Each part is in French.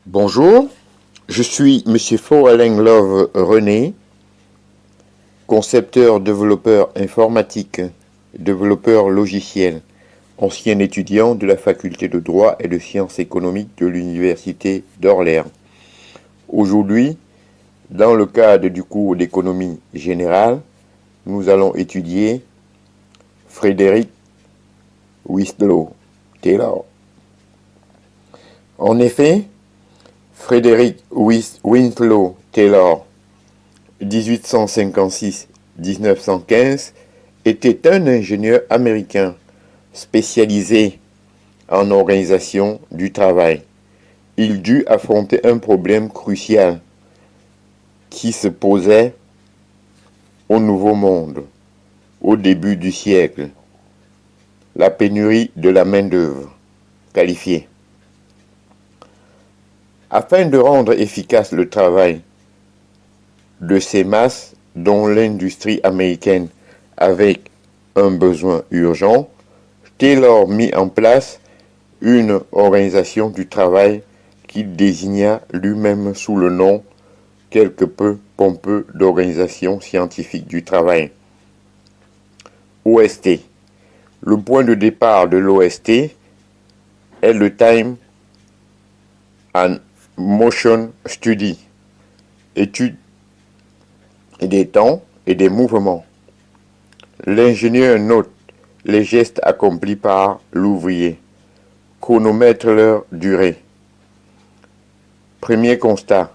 Bonjour, je suis Monsieur Foreleng Love René, concepteur, développeur informatique, développeur logiciel, ancien étudiant de la faculté de droit et de sciences économiques de l'université d'Orléans. Aujourd'hui, dans le cadre du cours d'économie générale, nous allons étudier Frédéric Winslow Taylor. En effet, Frédéric Winslow Taylor 1856-1915 était un ingénieur américain spécialisé en organisation du travail. Il dut affronter un problème crucial qui se posait au Nouveau Monde au début du siècle, la pénurie de la main-d'œuvre qualifiée. Afin de rendre efficace le travail de ces masses dont l'industrie américaine avait un besoin urgent, Taylor mit en place une organisation du travail qu'il désigna lui-même sous le nom quelque peu pompeux d'Organisation scientifique du travail. OST. Le point de départ de l'OST est le Time and Motion Study, étude des temps et des mouvements. L'ingénieur note les gestes accomplis par l'ouvrier, chronomètre leur durée. Premier constat,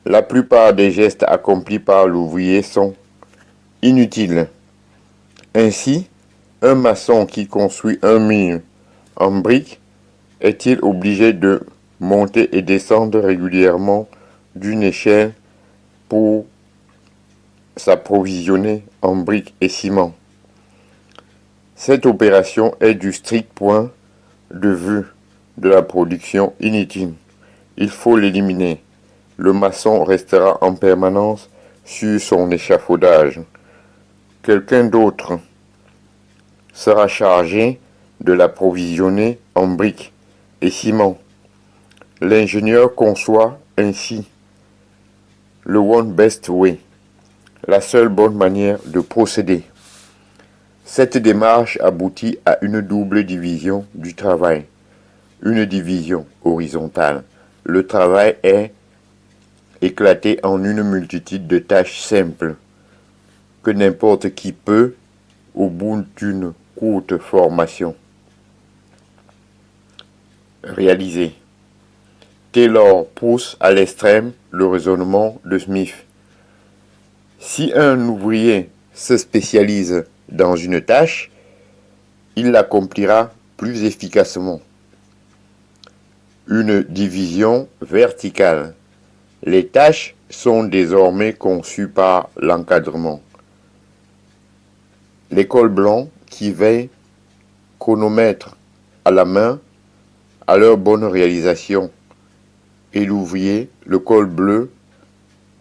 la plupart des gestes accomplis par l'ouvrier sont inutiles. Ainsi, un maçon qui construit un mur en briques est-il obligé de monter et descendre régulièrement d'une échelle pour s'approvisionner en briques et ciment? Cette opération est du strict point de vue de la production inutile. Il faut l'éliminer. Le maçon restera en permanence sur son échafaudage. Quelqu'un d'autre sera chargé de l'approvisionner en briques et ciment. L'ingénieur conçoit ainsi le one best way, la seule bonne manière de procéder. Cette démarche aboutit à une double division du travail. Une division horizontale. Le travail est éclaté en une multitude de tâches simples que n'importe qui peut, au bout d'une courte formation, réaliser. Taylor pousse à l'extrême le raisonnement de Smith. Si un ouvrier se spécialise dans une tâche, il l'accomplira plus efficacement. Une division verticale. Les tâches sont désormais conçues par l'encadrement. Les cols blancs qui veillent, chronomètre à la main, à leur bonne réalisation, et l'ouvrier, le col bleu,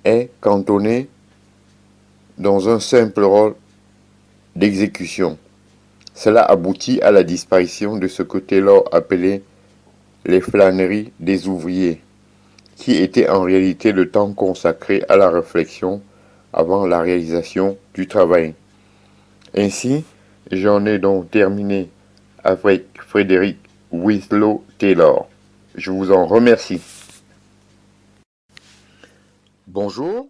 est cantonné dans un simple rôle d'exécution. Cela aboutit à la disparition de ce que Taylor appelait les flâneries des ouvriers, qui était en réalité le temps consacré à la réflexion avant la réalisation du travail. Ainsi, j'en ai donc terminé avec Frédéric Winslow Taylor. Je vous en remercie. Bonjour,